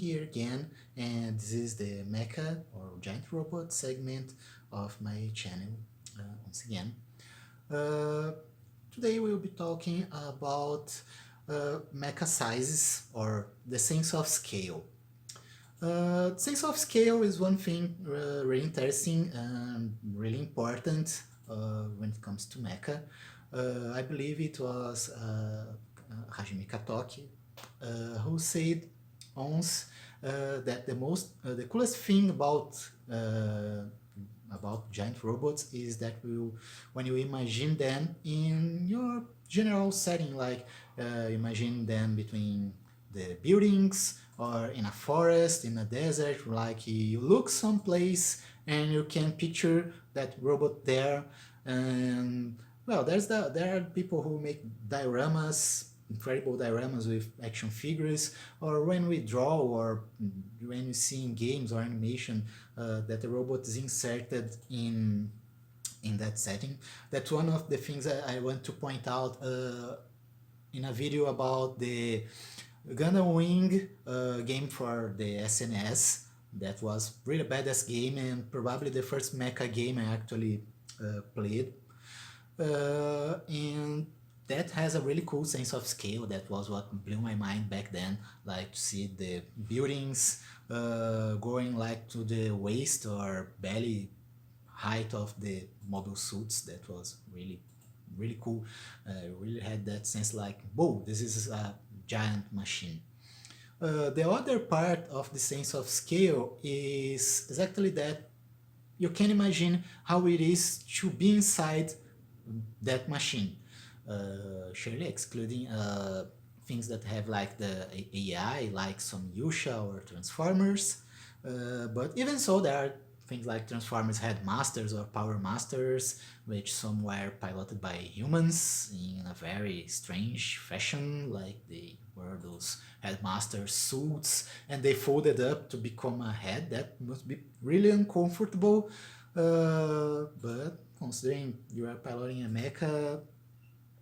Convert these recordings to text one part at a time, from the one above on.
here again, and this is the Mecha or Giant Robot segment of my channel once again. Today we'll be talking about mecha sizes or the sense of scale. Sense of scale is one thing really interesting and really important when it comes to mecha. I believe it was Hajime Katoki who said once that the coolest thing about giant robots is that when you imagine them in your general setting, like imagine them between the buildings or in a forest, in a desert, like you look someplace and you can picture that robot there. And well, there are people who make dioramas, incredible dioramas with action figures, or when we draw or when we see in games or animation that the robot is inserted in that setting. That's one of the things I want to point out in a video about the Gundam Wing game for the SNS. That was really badass game and probably the first mecha game I actually played. And that has a really cool sense of scale. That was what blew my mind back then, like to see the buildings going like to the waist or belly height of the mobile suits. That was really cool. Really had that sense like, whoa, this is a giant machine. The other part of the sense of scale is exactly that you can imagine how it is to be inside that machine. Surely excluding things that have like the AI, like some Yusha or Transformers. But even so, there are things like Transformers Headmasters or Power Masters, which some were piloted by humans in a very strange fashion, like they were those Headmaster suits and they folded up to become a head. That must be really uncomfortable. But considering you are piloting a mecha,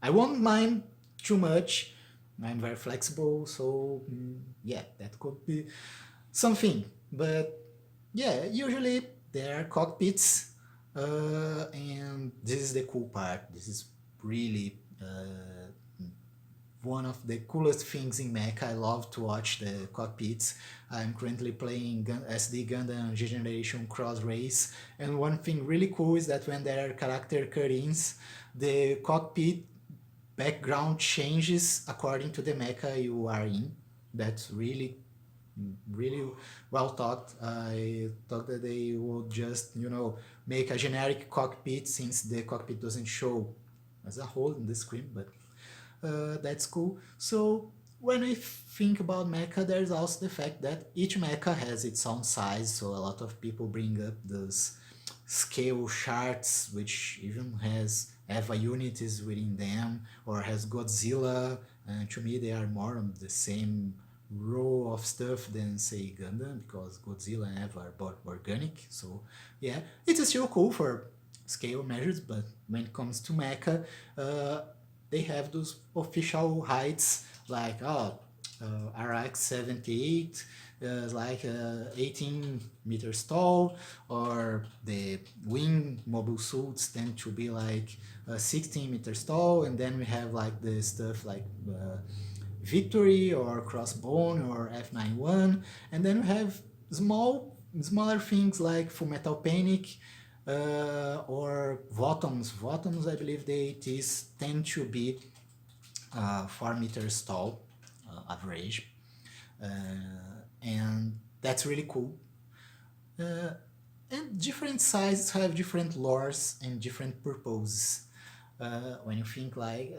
I won't mind too much. I'm very flexible, so yeah, that could be something. But yeah, usually there are cockpits, and this is the cool part. This is really one of the coolest things in mecha. I love to watch the cockpits. I'm currently playing SD Gundam Generation Cross Race, and one thing really cool is that when there are character cut-ins, the cockpit background changes according to the mecha you are in. That's really well thought. I thought that they would just, make a generic cockpit, since the cockpit doesn't show as a whole in the screen, but that's cool. So when we think about mecha, there's also the fact that each mecha has its own size, so a lot of people bring up those scale charts, which even has EVA units within them, or has Godzilla, and to me they are more on the same row of stuff than say Gundam, because Godzilla and EVA are both organic. So yeah, it's still cool for scale measures, but when it comes to mecha, they have those official heights, like RX-78 is like 18 meters tall, or the wing mobile suits tend to be like 16 meters tall, and then we have like the stuff like Victory or Crossbone or F91, and then we have smaller things like Fullmetal Panic or Votoms. Votoms, I believe the ATs tend to be 4 meters tall, average, and that's really cool. And different sizes have different lores and different purposes. When you think like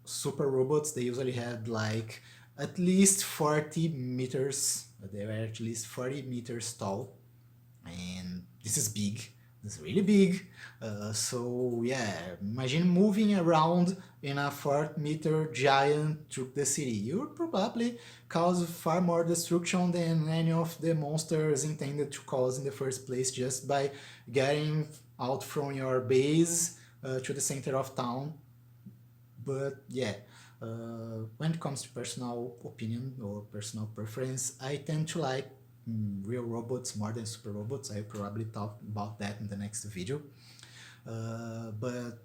super robots, they usually had like at least 40 meters. They were at least 40 meters tall, and this is big. This is really big. So yeah, imagine moving around in a 4-meter giant through the city. You would probably cause far more destruction than any of the monsters intended to cause in the first place, just by getting out from your base to the center of town. But yeah, When it comes to personal opinion or personal preference, I tend to like real robots more than super robots. I'll probably talk about that in the next video. But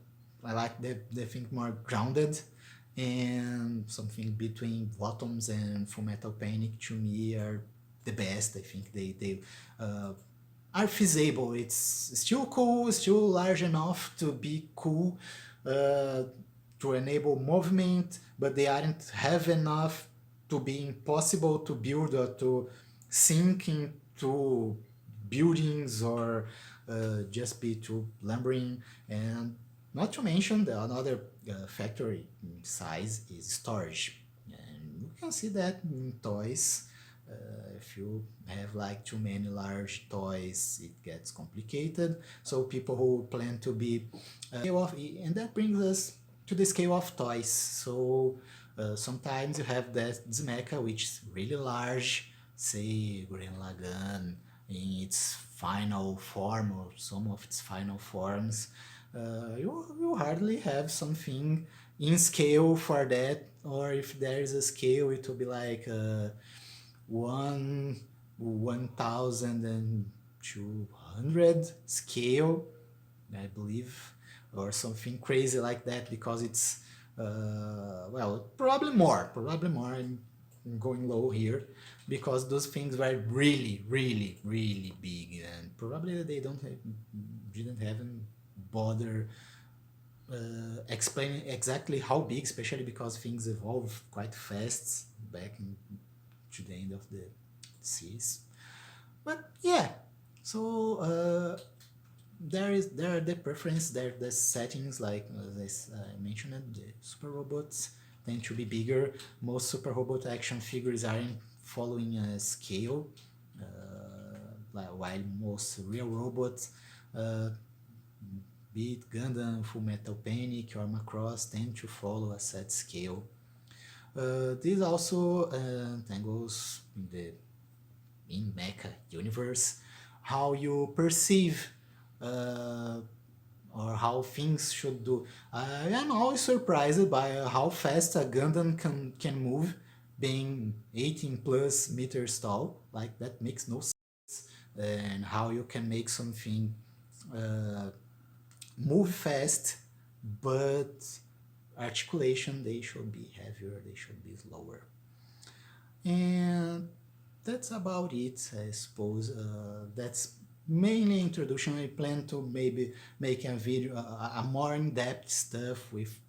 I like the thing more grounded, and something between Bottoms and Fullmetal Panic to me are the best. I think they are feasible. It's still cool, still large enough to be cool, to enable movement, but they aren't heavy enough to be impossible to build or to sink into buildings or just be too lumbering. And not to mention the another factor in size is storage. And you can see that in toys. If you have like too many large toys, it gets complicated. So people who plan to be and that brings us to the scale of toys. So sometimes you have this mecha which is really large, say Gurren Lagann in its final form or some of its final forms. You hardly have something in scale for that, or if there is a scale, it will be like 1,200 scale, I believe, or something crazy like that, because it's well, probably more. I'm going low here, because those things were really big, and probably they didn't even bother explaining exactly how big, especially because things evolve quite fast back to the end of the series. But yeah, so there are the preference, there are the settings, like as I mentioned, the super robots tend to be bigger. Most super robot action figures aren't following a scale, while most real robots, be it Gundam, Fullmetal Panic, or Macross, tend to follow a set scale. This also entangles in Mecha universe how you perceive or how things should do. I am always surprised by how fast a Gundam can move, being 18 plus meters tall. Like, that makes no sense. And how you can make something move fast, but articulation, they should be heavier, they should be slower. And that's about it, I suppose. That's mainly introduction. I plan to maybe make a video, a more in-depth stuff with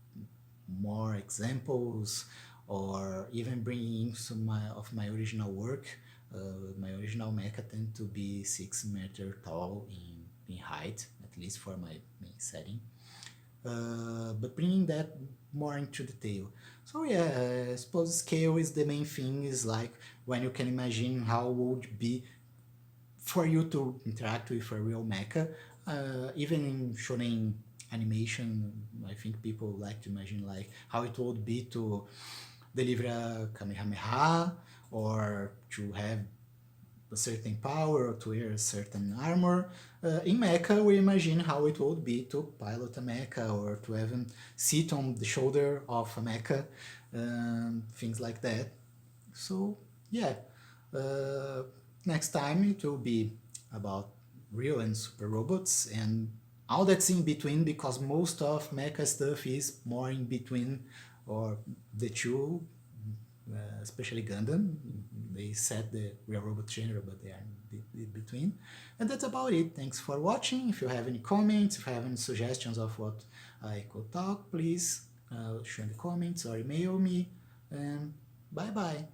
more examples, or even bringing in some of my original work. My original mecha tend to be 6 meters tall in height, at least for my main setting. But bringing that more into detail. So yeah, I suppose scale is the main thing, is like when you can imagine how would be for you to interact with a real mecha. Even in shonen animation, I think people like to imagine like how it would be to deliver a Kamehameha, or to have a certain power, or to wear a certain armor. In mecha, we imagine how it would be to pilot a mecha, or to even sit on the shoulder of a mecha, things like that. So yeah, next time it will be about real and super robots and all that's in between, because most of mecha stuff is more in between, or the two, especially Gundam. They set the real robot genre, but they are in between. And that's about it. Thanks for watching. If you have any comments, if you have any suggestions of what I could talk, please show in the comments or email me. And bye bye.